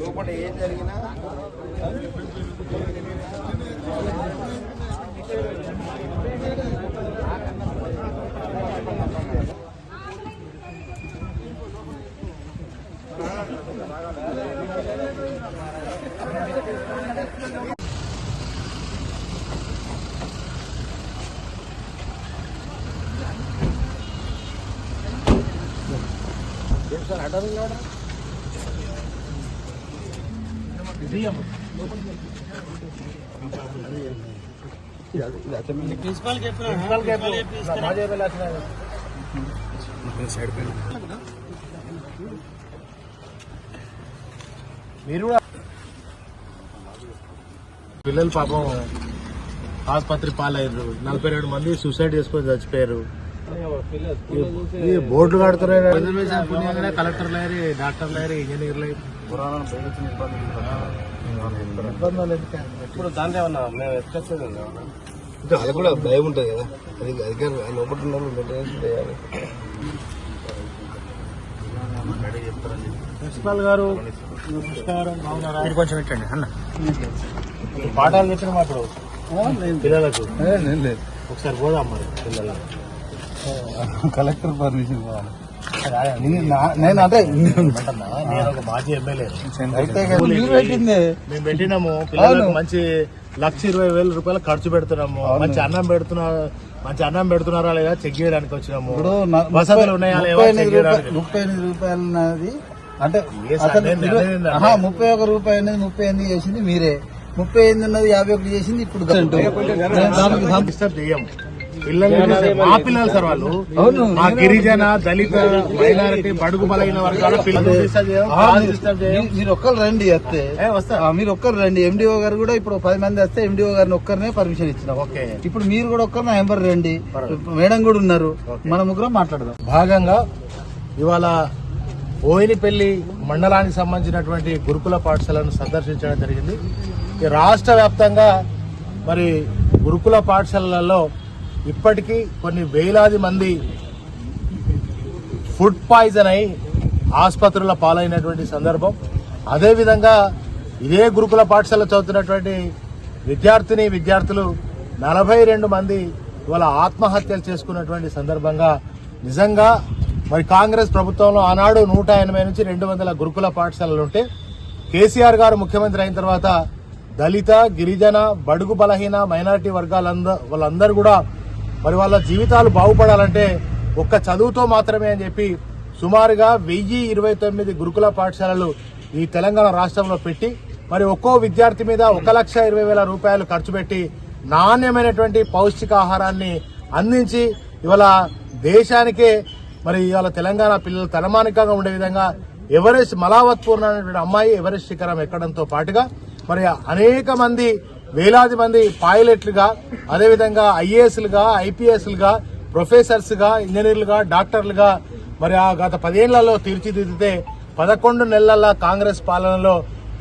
లోపల ఏం జరిగినా మీరు పిల్లలు పాపం ఆసుపత్రి పాలయ్యారు. 42 మంది సూసైడ్ చేసుకొని చచ్చిపోయారు. బోర్డులు కడుతున్నారు. కలెక్టర్లు అయ్యారు, డాక్టర్లు అయ్యారు, ఇంజనీర్లు ఇప్పుడు దాంట్లో ఏమన్నా మేము ఎక్స్ప్రెస్ వాళ్ళకి కూడా భయం ఉంటుంది కదా. అది అధికారులు లోపల చేయాలి. ప్రిన్సిపాల్ గారు మీరు కొంచెం పెట్టండి అన్న. పాఠాలు చెప్పిన అప్పుడు పిల్లలకు ఒకసారి పోదాం మరి పిల్లలు. కలెక్టర్ పర్మిషన్ కావాలి. నేను అంటే నేను ఒక మాజీ ఎమ్మెల్యే మేము పెట్టినాము. పిల్లలకు మంచి 1,20,000 రూపాయలు ఖర్చు పెడుతున్నాము. మంచి అన్నం పెడుతున్నారా లేదా చెక్ చేయడానికి వచ్చినాము. వసతులు ఉన్నాయా లేదా 38 రూపాయలు అంటే 31 రూపాయలు అనేది 38 చేసింది మీరే. 38 ఉన్నది 51 చేసింది. ఇప్పుడు డిస్టర్బ్ చెయ్యం. మా పిల్లలు సార్ వాళ్ళు. మా గిరిజన, దళిత, మైనారిటీ, బడుగు బలైన వర్గాల పిల్లలు మీరు ఒక్కరు రండి వస్తే మీరు ఒక్కరు రండి. ఎండిఓ గారు కూడా ఇప్పుడు 10 మంది వస్తే ఎండిఓ గారిని ఒక్కరినే పర్మిషన్ ఇచ్చినాం. ఓకే, ఇప్పుడు మీరు కూడా ఒక్కరు మెంబర్ రండి. మేడం కూడా ఉన్నారు. మన ముగ్గురం మాట్లాడదాం. భాగంగా ఇవాళ ఓయినిపల్లి మండలానికి సంబంధించినటువంటి గురుకుల పాఠశాలను సందర్శించడం జరిగింది. రాష్ట్ర వ్యాప్తంగా మరి గురుకుల పాఠశాలలలో ఇప్పటికీ కొన్ని వేలాది మంది ఫుడ్ పాయిజన్ అయి ఆసుపత్రుల పాలైనటువంటి సందర్భం. అదేవిధంగా ఇదే గురుకుల పాఠశాల చదువుతున్నటువంటి విద్యార్థులు 42 మంది ఇవాళ ఆత్మహత్యలు చేసుకున్నటువంటి సందర్భంగా నిజంగా మరి కాంగ్రెస్ ప్రభుత్వంలో ఆనాడు 180 నుంచి 200 గురుకుల పాఠశాలలు ఉంటే కేసీఆర్ గారు ముఖ్యమంత్రి అయిన తర్వాత దళిత, గిరిజన, బడుగు బలహీన, మైనారిటీ వాళ్ళందరూ కూడా మరి వాళ్ళ జీవితాలు బాగుపడాలంటే ఒక్క చదువుతో మాత్రమే అని చెప్పి సుమారుగా 1029 గురుకుల పాఠశాలలు ఈ తెలంగాణ రాష్ట్రంలో పెట్టి మరి ఒక్కో విద్యార్థి మీద 1,20,000 రూపాయలు ఖర్చు పెట్టి నాణ్యమైనటువంటి పౌష్టికాహారాన్ని అందించి ఇవాళ దేశానికే మరి ఇవాళ తెలంగాణ పిల్లలు తలమానికంగా ఉండే విధంగా ఎవరెస్ట్ మలావత్పూర్ణ అనేటువంటి అమ్మాయి ఎవరెస్ట్ శిఖరం ఎక్కడంతో పాటుగా మరి అనేక మంది వేలాది మంది పైలట్లుగా, అదేవిధంగా ఐఏఎస్లుగా, ఐపీఎస్లుగా, ప్రొఫెసర్స్గా, ఇంజనీర్లుగా, డాక్టర్లుగా మరి ఆ గత 10 ఏళ్లలో తీర్చిదిద్దితే 11 నెలల కాంగ్రెస్ పాలనలో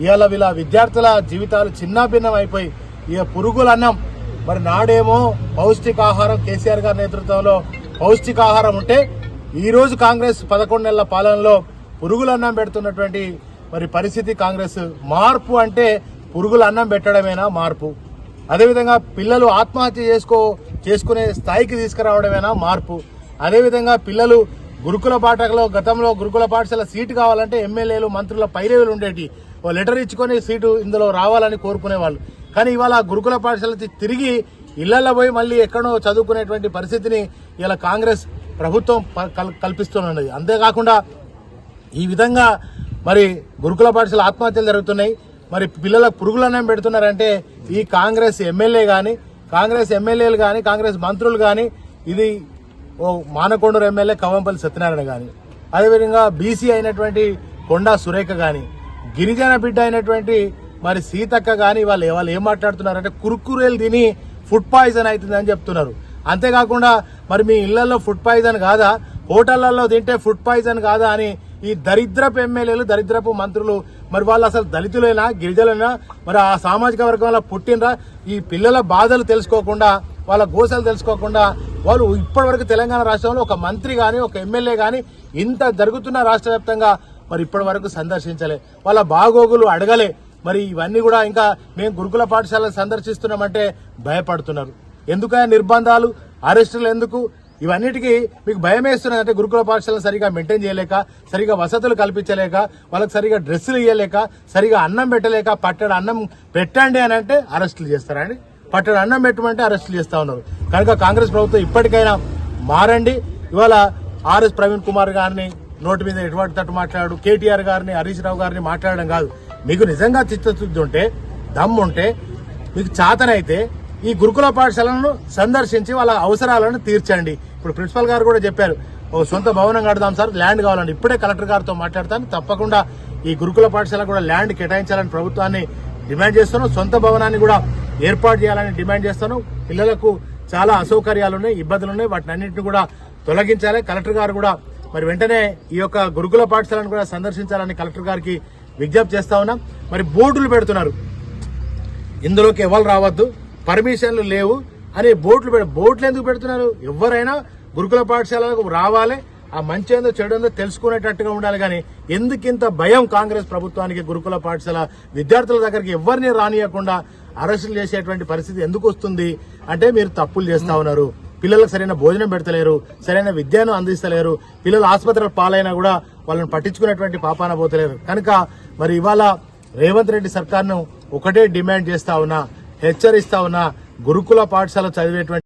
ఇవాళ వీళ్ళ విద్యార్థుల జీవితాలు చిన్నాభిన్నం అయిపోయి ఇక పురుగులన్నం. మరి నాడేమో పౌష్టికాహారం కేసీఆర్ గారి నేతృత్వంలో పౌష్టికాహారం ఉంటే ఈ రోజు కాంగ్రెస్ 11 నెలల పాలనలో పురుగులన్నం పెడుతున్నటువంటి మరి పరిస్థితి కాంగ్రెస్. మార్పు అంటే పురుగుల అన్నం పెట్టడమేనా మార్పు? అదేవిధంగా పిల్లలు ఆత్మహత్య చేసుకునే స్థాయికి తీసుకురావడమేనా మార్పు? అదేవిధంగా పిల్లలు గురుకుల పాఠశాలలో గతంలో గురుకుల పాఠశాల సీటు కావాలంటే ఎమ్మెల్యేలు, మంత్రుల పైరేవులు ఉండేటి. ఓ లెటర్ ఇచ్చుకొని సీటు ఇందులో రావాలని కోరుకునేవాళ్ళు. కానీ ఇవాళ గురుకుల పాఠశాల తిరిగి ఇళ్లలో పోయి మళ్ళీ ఎక్కడో చదువుకునేటువంటి పరిస్థితిని ఇలా కాంగ్రెస్ ప్రభుత్వం కల్పిస్తున్నది. అంతేకాకుండా ఈ విధంగా మరి గురుకుల పాఠశాల ఆత్మహత్యలు జరుగుతున్నాయి. మరి పిల్లలకు పురుగులన్నం పెడుతున్నారంటే ఈ కాంగ్రెస్ ఎమ్మెల్యేలు కానీ కాంగ్రెస్ మంత్రులు కానీ, ఇది ఓ మానకొండూరు ఎమ్మెల్యే కవంపల్లి సత్యనారాయణ కానీ, అదేవిధంగా బీసీ అయినటువంటి కొండా సురేఖ కానీ, గిరిజన బిడ్డ అయినటువంటి మరి సీతక్క కానీ వాళ్ళు ఏం మాట్లాడుతున్నారంటే కురుకురేలు తిని ఫుడ్ పాయిజన్ అవుతుందని చెప్తున్నారు. అంతేకాకుండా మరి మీ ఇళ్లలో ఫుడ్ పాయిజన్ కాదా, హోటళ్లలో తింటే ఫుడ్ పాయిజన్ కాదా అని ఈ దరిద్రపు ఎమ్మెల్యేలు, దరిద్రపు మంత్రులు మరి వాళ్ళు అసలు దళితులైనా, గిరిజనులైనా, మరి ఆ సామాజిక వర్గంలో పుట్టినరా? ఈ పిల్లల బాధలు తెలుసుకోకుండా, వాళ్ళ గోసలు తెలుసుకోకుండా వాళ్ళు ఇప్పటి వరకు తెలంగాణ రాష్ట్రంలో ఒక మంత్రి గాని, ఒక ఎమ్మెల్యే గాని ఇంత జరుగుతున్న రాష్ట్ర వ్యాప్తంగా మరి ఇప్పటి వరకు సందర్శించలే, వాళ్ళ బాగోగులు అడగలే. మరి ఇవన్నీ కూడా ఇంకా మేము గురుకుల పాఠశాలను సందర్శిస్తున్నామంటే భయపడుతున్నారు. ఎందుకని నిర్బంధాలు, అరెస్టులు ఎందుకు? ఇవన్నిటికీ మీకు భయం వేస్తున్నదంటే గురుకుల పాఠశాలను సరిగా మెయింటైన్ చేయలేక, సరిగా వసతులు కల్పించలేక, వాళ్ళకి సరిగా డ్రెస్సులు ఇవ్వలేక, సరిగా అన్నం పెట్టలేక, పట్టెడు అన్నం పెట్టండి అని అంటే అరెస్టులు చేస్తారండి. పట్టెడు అన్నం పెట్టమంటే అరెస్టులు చేస్తా ఉన్నారు. కనుక కాంగ్రెస్ ప్రభుత్వం ఇప్పటికైనా మారండి. ఇవాళ ఆర్ఎస్ ప్రవీణ్ కుమార్ గారిని నోటి మీద ఎటువంటి తట్టు మాట్లాడు, కేటీఆర్ గారిని, హరీష్ రావు గారిని మాట్లాడడం కాదు. మీకు నిజంగా చిత్తశుద్ధి ఉంటే, దమ్ముంటే, మీకు చాతనైతే ఈ గురుకుల పాఠశాలను సందర్శించి వాళ్ళ అవసరాలను తీర్చండి. ఇప్పుడు ప్రిన్సిపల్ గారు కూడా చెప్పారు, ఓ సొంత భవనం కడదాం సార్, ల్యాండ్ కావాలండి. ఇప్పుడే కలెక్టర్ గారితో మాట్లాడతాను, తప్పకుండా ఈ గురుకుల పాఠశాల కూడా ల్యాండ్ కేటాయించాలని ప్రభుత్వాన్ని డిమాండ్ చేస్తాను. సొంత భవనాన్ని కూడా ఏర్పాటు చేయాలని డిమాండ్ చేస్తాను. పిల్లలకు చాలా అసౌకర్యాలు ఉన్నాయి, ఇబ్బందులు ఉన్నాయి, వాటిని అన్నింటినీ కూడా తొలగించాలి. కలెక్టర్ గారు కూడా మరి వెంటనే ఈ యొక్క గురుకుల పాఠశాలను కూడా సందర్శించాలని కలెక్టర్ గారికి విజ్ఞప్తి చేస్తా ఉన్నాం. మరి బోర్డులు పెడుతున్నారు, ఇందులోకి ఎవరు రావద్దు, పర్మిషన్లు లేవు అని బోర్డులు ఎందుకు పెడుతున్నారు? ఎవరైనా గురుకుల పాఠశాలకు రావాలి, ఆ మంచి ఏందో చెడు ఏందో తెలుసుకునేటట్టుగా ఉండాలి. కానీ ఎందుకింత భయం కాంగ్రెస్ ప్రభుత్వానికి? గురుకుల పాఠశాల విద్యార్థుల దగ్గరికి ఎవరిని రానియకుండా అరెస్టులు చేసేటువంటి పరిస్థితి ఎందుకు వస్తుంది అంటే మీరు తప్పులు చేస్తా ఉన్నారు. పిల్లలకు సరైన భోజనం పెడతలేరు, సరైన విద్యను అందిస్తలేరు, పిల్లలు ఆసుపత్రుల పాలైనా కూడా వాళ్ళని పట్టించుకునేటువంటి పాపాన పోతలేరు. కనుక మరి ఇవాళ రేవంత్ రెడ్డి సర్కార్ను ఒకటే డిమాండ్ చేస్తా ఉన్నా, హెచ్చరిస్తా ఉన్నా, గురుకుల పాఠశాల చదివేటువంటి